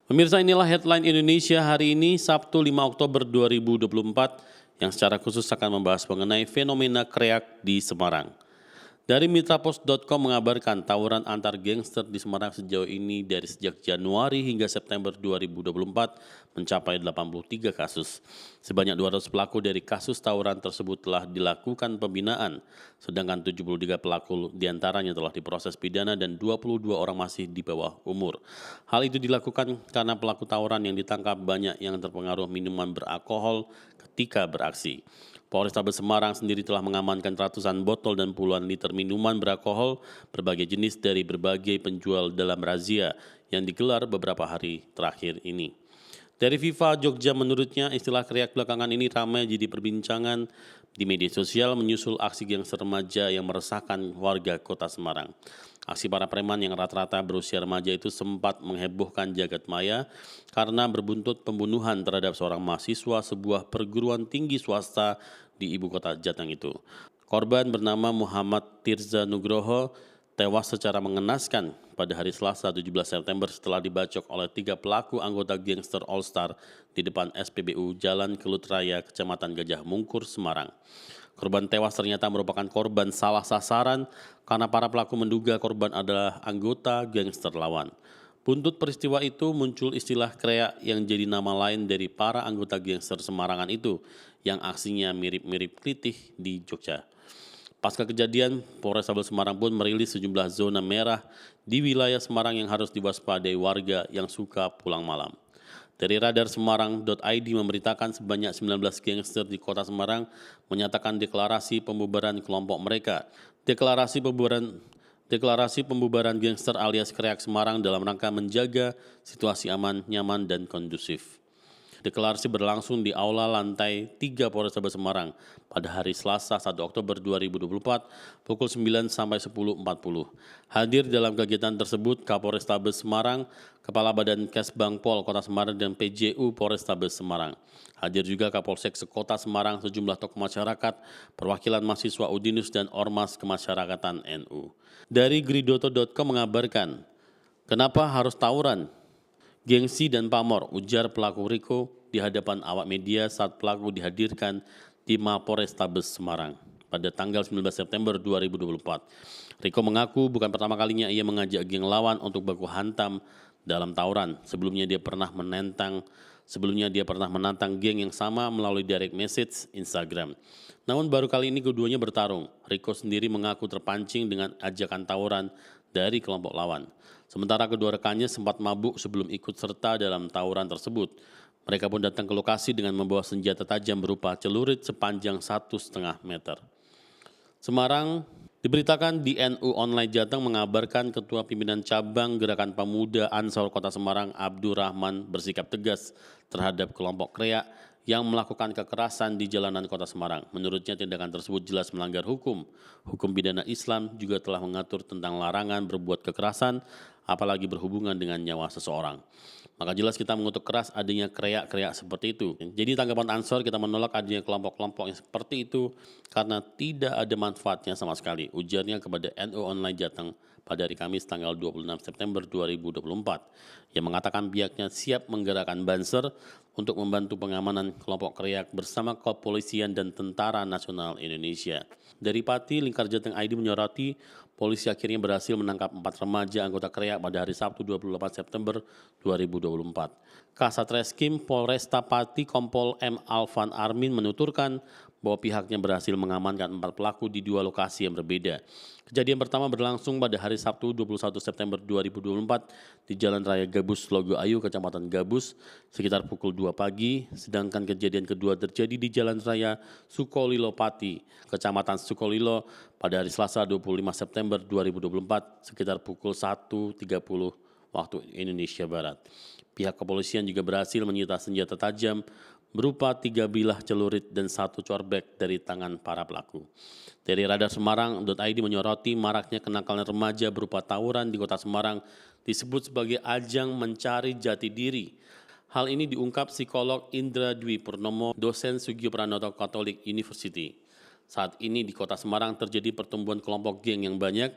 Pemirsa, inilah headline Indonesia hari ini, Sabtu 5 Oktober 2024, yang secara khusus akan membahas mengenai fenomena kreak di Semarang. Dari mitrapos.com mengabarkan tawuran antar gangster di Semarang sejauh ini dari sejak Januari hingga September 2024 mencapai 83 kasus. Sebanyak 200 pelaku dari kasus tawuran tersebut telah dilakukan pembinaan, sedangkan 73 pelaku diantaranya telah diproses pidana dan 22 orang masih di bawah umur. Hal itu dilakukan karena pelaku tawuran yang ditangkap banyak yang terpengaruh minuman beralkohol ketika beraksi. Polrestabes Semarang sendiri telah mengamankan ratusan botol dan puluhan liter minuman beralkohol berbagai jenis dari berbagai penjual dalam razia yang digelar beberapa hari terakhir ini. Dari FIFA Jogja menurutnya istilah kreak belakangan ini ramai jadi perbincangan di media sosial menyusul aksi gangster remaja yang meresahkan warga kota Semarang. Aksi para preman yang rata-rata berusia remaja itu sempat menghebohkan jagat maya karena berbuntut pembunuhan terhadap seorang mahasiswa sebuah perguruan tinggi swasta di ibu kota Jateng itu. Korban bernama Muhammad Tirza Nugroho tewas secara mengenaskan pada hari Selasa 17 September setelah dibacok oleh 3 pelaku anggota gangster All Star di depan SPBU Jalan Kelut Raya, Kecamatan Gajah Mungkur, Semarang. Korban tewas ternyata merupakan korban salah sasaran karena para pelaku menduga korban adalah anggota gangster lawan. Buntut peristiwa itu muncul istilah kreak yang jadi nama lain dari para anggota gangster Semarangan itu yang aksinya mirip-mirip Klitih di Jogja. Pasca kejadian, Polrestabes Semarang pun merilis sejumlah zona merah di wilayah Semarang yang harus diwaspadai warga yang suka pulang malam. Dari radar Semarang.id memberitakan sebanyak 19 gangster di kota Semarang menyatakan deklarasi pembubaran kelompok mereka. Deklarasi pembubaran gangster alias kreak Semarang dalam rangka menjaga situasi aman, nyaman, dan kondusif. Deklarasi berlangsung di Aula Lantai 3 Polrestabes Semarang pada hari Selasa 1 Oktober 2024 pukul 9 sampai 10.40. Hadir dalam kegiatan tersebut Kapolrestabes Semarang, Kepala Badan Kesbangpol Kota Semarang dan PJU Polrestabes Semarang. Hadir juga Kapolsek Sekota Semarang, sejumlah tokoh masyarakat, perwakilan mahasiswa Udinus dan Ormas Kemasyarakatan NU. Dari gridoto.com mengabarkan, kenapa harus tawuran? Gengsi dan pamor, ujar pelaku Riko di hadapan awak media saat pelaku dihadirkan di Mapolrestabes Semarang pada tanggal 19 September 2024. Riko mengaku bukan pertama kalinya ia mengajak geng lawan untuk baku hantam dalam tawuran. Sebelumnya dia pernah menantang geng yang sama melalui direct message Instagram. Namun baru kali ini keduanya bertarung. Riko sendiri mengaku terpancing dengan ajakan tawuran dari kelompok lawan. Sementara kedua rekannya sempat mabuk sebelum ikut serta dalam tawuran tersebut. Mereka pun datang ke lokasi dengan membawa senjata tajam berupa celurit sepanjang 1,5 meter. Semarang diberitakan di NU Online Jateng mengabarkan Ketua Pimpinan Cabang Gerakan Pemuda Ansor Kota Semarang Abdurrahman bersikap tegas terhadap kelompok kreak yang melakukan kekerasan di jalanan Kota Semarang. Menurutnya tindakan tersebut jelas melanggar hukum. Hukum pidana Islam juga telah mengatur tentang larangan berbuat kekerasan, apalagi berhubungan dengan nyawa seseorang. Maka jelas kita mengutuk keras adanya kreak-kreak seperti itu. Jadi tanggapan Ansor, kita menolak adanya kelompok-kelompok yang seperti itu karena tidak ada manfaatnya sama sekali. Ujarnya kepada NU Online Jateng pada hari Kamis tanggal 26 September 2024 yang mengatakan pihaknya siap menggerakkan banser untuk membantu pengamanan kelompok kreak bersama kepolisian dan Tentara Nasional Indonesia. Dari Pati, Lingkar Jateng ID menyoroti polisi akhirnya berhasil menangkap 4 remaja anggota kreak pada hari Sabtu 28 September 2024. Kasat Reskrim Polresta Pati Kompol M. Alvan Armin menuturkan bahwa pihaknya berhasil mengamankan 4 pelaku di 2 lokasi yang berbeda. Kejadian pertama berlangsung pada hari Sabtu 21 September 2024 di Jalan Raya Gabus, Logo Ayu, Kecamatan Gabus, sekitar pukul 2 pagi, sedangkan kejadian kedua terjadi di Jalan Raya Sukolilo Pati, Kecamatan Sukolilo pada hari Selasa 25 September 2024 sekitar pukul 1.30 waktu Indonesia Barat. Pihak kepolisian juga berhasil menyita senjata tajam berupa 3 bilah celurit dan 1 corbek dari tangan para pelaku. Dari radar Semarang.id menyoroti maraknya kenakalan remaja berupa tawuran di kota Semarang disebut sebagai ajang mencari jati diri. Hal ini diungkap psikolog Indra Dwi Purnomo, dosen Sugio Pranoto Catholic University. Saat ini di kota Semarang terjadi pertumbuhan kelompok geng yang banyak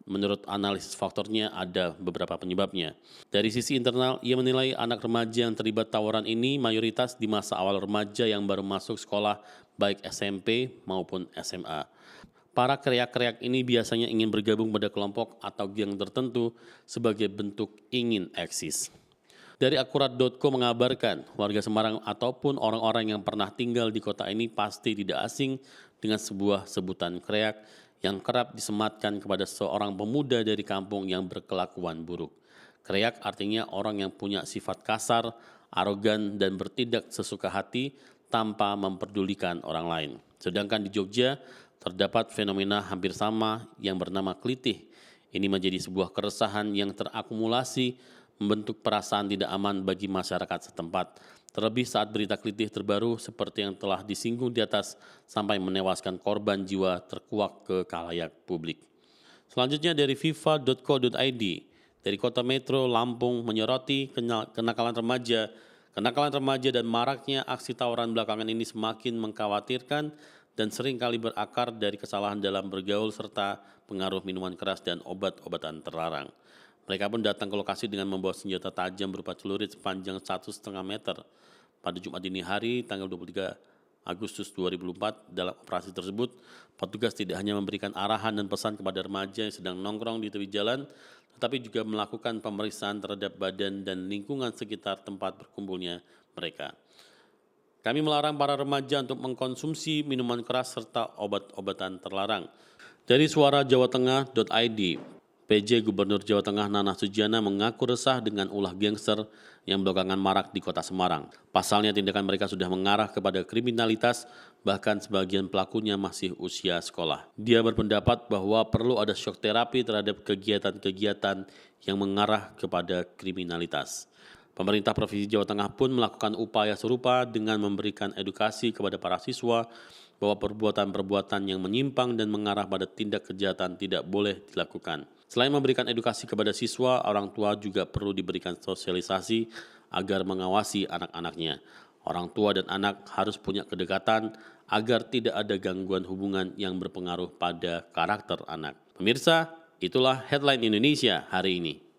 Menurut analisis faktornya ada beberapa penyebabnya. Dari sisi internal, ia menilai anak remaja yang terlibat tawuran ini mayoritas di masa awal remaja yang baru masuk sekolah baik SMP maupun SMA. Para kriak-kriak ini biasanya ingin bergabung pada kelompok atau geng tertentu sebagai bentuk ingin eksis. Dari akurat.co mengabarkan, warga Semarang ataupun orang-orang yang pernah tinggal di kota ini pasti tidak asing dengan sebuah sebutan kreak yang kerap disematkan kepada seorang pemuda dari kampung yang berkelakuan buruk. Kreak artinya orang yang punya sifat kasar, arogan, dan bertindak sesuka hati tanpa memperdulikan orang lain. Sedangkan di Jogja, terdapat fenomena hampir sama yang bernama klitih. Ini menjadi sebuah keresahan yang terakumulasi membentuk perasaan tidak aman bagi masyarakat setempat. Terlebih saat berita klitih terbaru seperti yang telah disinggung di atas sampai menewaskan korban jiwa terkuak ke khalayak publik. Selanjutnya dari fifa.co.id, dari Kota Metro Lampung menyoroti kenakalan remaja dan maraknya aksi tawuran belakangan ini semakin mengkhawatirkan dan seringkali berakar dari kesalahan dalam bergaul serta pengaruh minuman keras dan obat-obatan terlarang. Mereka pun datang ke lokasi dengan membawa senjata tajam berupa celurit sepanjang 1,5 meter. Pada Jumat dini hari, tanggal 23 Agustus 2004, dalam operasi tersebut, petugas tidak hanya memberikan arahan dan pesan kepada remaja yang sedang nongkrong di tepi jalan, tetapi juga melakukan pemeriksaan terhadap badan dan lingkungan sekitar tempat berkumpulnya mereka. Kami melarang para remaja untuk mengkonsumsi minuman keras serta obat-obatan terlarang. Dari suara Jawa Tengah.id, PJ Gubernur Jawa Tengah Nana Sujana mengaku resah dengan ulah gangster yang belakangan marak di kota Semarang. Pasalnya tindakan mereka sudah mengarah kepada kriminalitas, bahkan sebagian pelakunya masih usia sekolah. Dia berpendapat bahwa perlu ada shock terapi terhadap kegiatan-kegiatan yang mengarah kepada kriminalitas. Pemerintah Provinsi Jawa Tengah pun melakukan upaya serupa dengan memberikan edukasi kepada para siswa bahwa perbuatan-perbuatan yang menyimpang dan mengarah pada tindak kejahatan tidak boleh dilakukan. Selain memberikan edukasi kepada siswa, orang tua juga perlu diberikan sosialisasi agar mengawasi anak-anaknya. Orang tua dan anak harus punya kedekatan agar tidak ada gangguan hubungan yang berpengaruh pada karakter anak. Pemirsa, itulah Headline Indonesia hari ini.